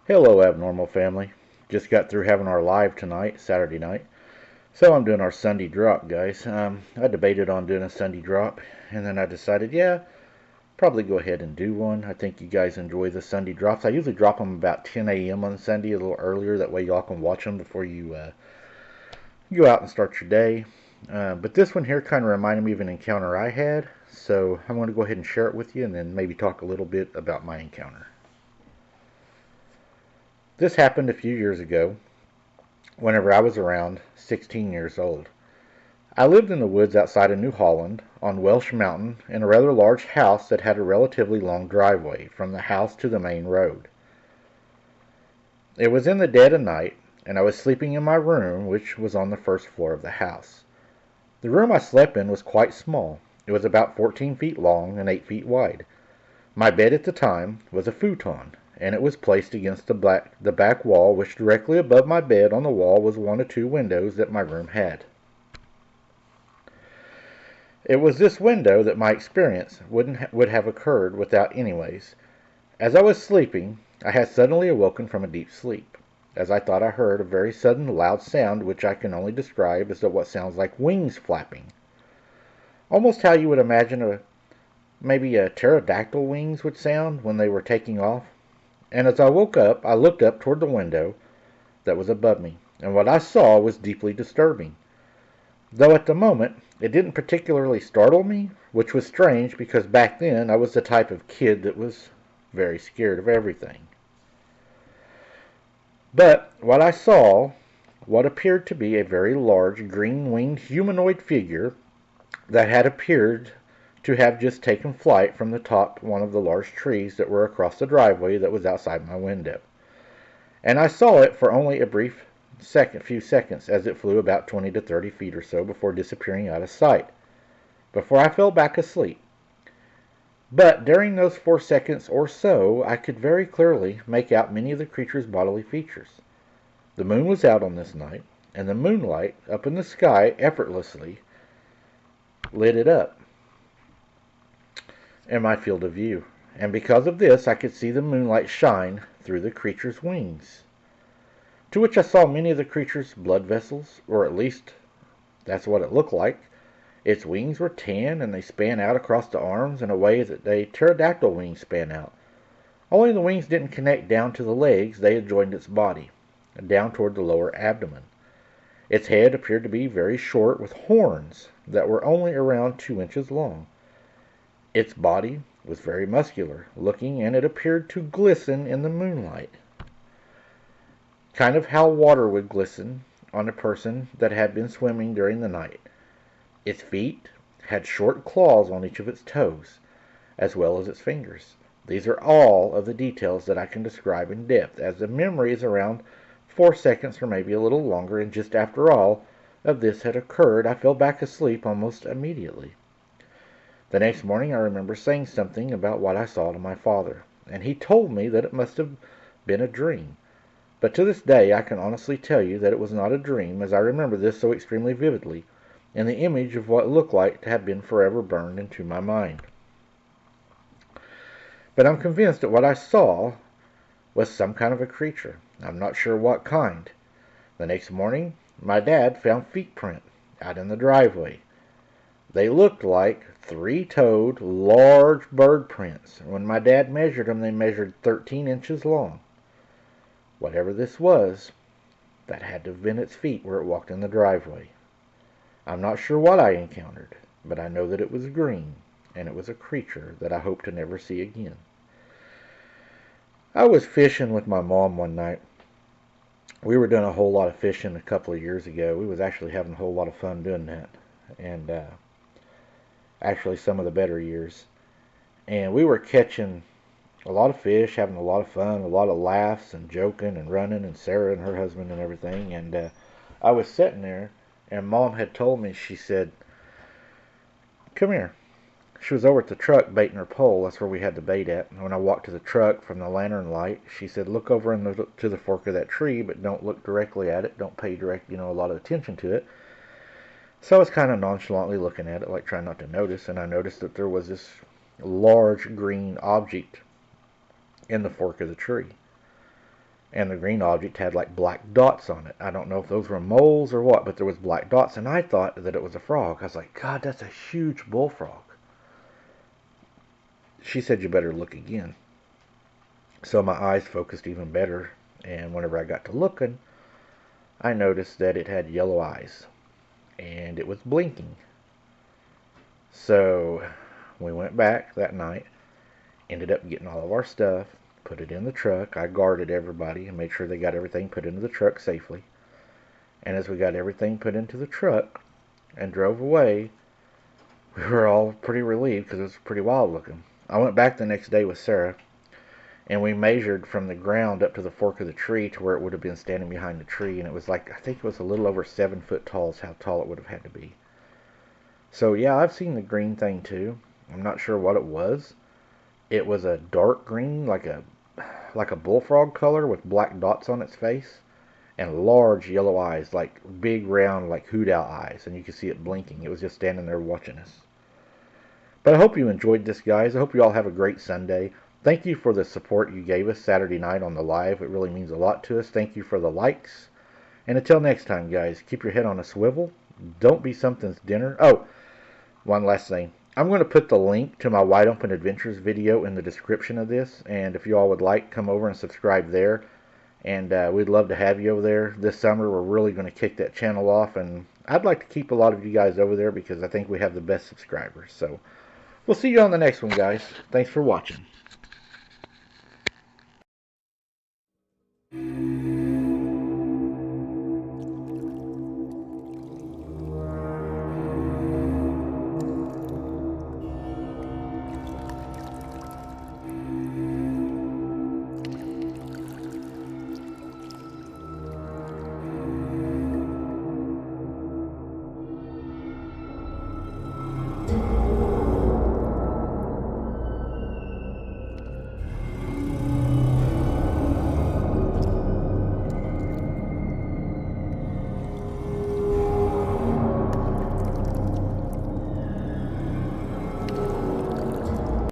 Hello, Abnormal Family. Just got through having our live tonight, Saturday night. So I'm doing our Sunday drop, guys. I debated on doing a Sunday drop, and then I decided, yeah, probably go ahead and do one. I think you guys enjoy the Sunday drops. I usually drop them about 10 a.m. on Sunday, a little earlier. That way y'all can watch them before you go out and start your day. But this one here kind of reminded me of an encounter I had. So I'm going to go ahead and share it with you and then maybe talk a little bit about my encounter. This happened a few years ago whenever I was around 16 years old. I lived in the woods outside of New Holland on Welsh Mountain in a rather large house that had a relatively long driveway from the house to the main road. It was in the dead of night, and I was sleeping in my room, which was on the first floor of the house. The room I slept in was quite small. It was about 14 feet long and 8 feet wide. My bed at the time was a futon, and it was placed against the back wall, which directly above my bed on the wall was one of two windows that my room had. It was this window that my experience would have occurred without anyways. As I was sleeping, I had suddenly awoken from a deep sleep, as I thought I heard a very sudden loud sound which I can only describe as what sounds like wings flapping. Almost how you would imagine maybe a pterodactyl wings would sound when they were taking off. And as I woke up, I looked up toward the window that was above me, and what I saw was deeply disturbing. Though at the moment it didn't particularly startle me, which was strange because back then I was the type of kid that was very scared of everything. But what I saw, what appeared to be a very large green-winged humanoid figure that had appeared to have just taken flight from the top one of the large trees that were across the driveway that was outside my window. And I saw it for only a few seconds as it flew about 20 to 30 feet or so before disappearing out of sight, before I fell back asleep. But during those 4 seconds or so, I could very clearly make out many of the creature's bodily features. The moon was out on this night, and the moonlight up in the sky effortlessly lit it up in my field of view. And because of this, I could see the moonlight shine through the creature's wings, to which I saw many of the creature's blood vessels, or at least that's what it looked like. Its wings were tan, and they span out across the arms in a way that the pterodactyl wings span out. Only the wings didn't connect down to the legs, they adjoined its body, down toward the lower abdomen. Its head appeared to be very short, with horns that were only around 2 inches long. Its body was very muscular looking, and it appeared to glisten in the moonlight, kind of how water would glisten on a person that had been swimming during the night. Its feet had short claws on each of its toes, as well as its fingers. These are all of the details that I can describe in depth, as the memory is around 4 seconds or maybe a little longer, and just after all of this had occurred, I fell back asleep almost immediately. The next morning I remember saying something about what I saw to my father, and he told me that it must have been a dream. But to this day I can honestly tell you that it was not a dream, as I remember this so extremely vividly, and the image of what it looked like to have been forever burned into my mind. But I'm convinced that what I saw was some kind of a creature. I'm not sure what kind. The next morning, my dad found feet print out in the driveway. They looked like 3-toed, large bird prints. When my dad measured them, they measured 13 inches long. Whatever this was, that had to have been its feet where it walked in the driveway. I'm not sure what I encountered, but I know that it was green, and it was a creature that I hope to never see again. I was fishing with my mom one night. We were doing a whole lot of fishing a couple of years ago. We was actually having a whole lot of fun doing that, and actually some of the better years. And we were catching a lot of fish, having a lot of fun, a lot of laughs and joking and running, and Sarah and her husband and everything. And I was sitting there, and Mom had told me, she said, "Come here." She was over at the truck baiting her pole. That's where we had the bait at. And when I walked to the truck from the lantern light, she said, "Look over to the fork of that tree, but don't look directly at it. Don't pay a lot of attention to it." So I was kind of nonchalantly looking at it, like trying not to notice, and I noticed that there was this large green object in the fork of the tree. and the green object had like black dots on it. I don't know if those were moles or what, but there was black dots, and I thought that it was a frog. I was like, God, that's a huge bullfrog. She said, you better look again. So my eyes focused even better, and whenever I got to looking, I noticed that it had yellow eyes, and it was blinking. So we went back that night, ended up getting all of our stuff, put it in the truck. I guarded everybody and made sure they got everything put into the truck safely. And as we got everything put into the truck and drove away, we were all pretty relieved because it was pretty wild looking. I went back the next day with Sarah, and we measured from the ground up to the fork of the tree to where it would have been standing behind the tree, and it was like, I think it was a little over 7 foot tall is how tall it would have had to be. So yeah, I've seen the green thing too. I'm not sure what it was. It was a dark green, like a bullfrog color with black dots on its face and large yellow eyes, like big round like hoot owl eyes, and you could see it blinking. It was just standing there watching us. But I hope you enjoyed this, guys. I hope you all have a great Sunday. Thank you for the support you gave us Saturday night on the live. It really means a lot to us. Thank you for the likes. And until next time, guys, keep your head on a swivel. Don't be something's dinner. Oh, one last thing. I'm going to put the link to my Wide Open Adventures video in the description of this. And if you all would like, come over and subscribe there. And we'd love to have you over there. This summer, we're really going to kick that channel off. And I'd like to keep a lot of you guys over there because I think we have the best subscribers. So we'll see you on the next one, guys. Thanks for watching.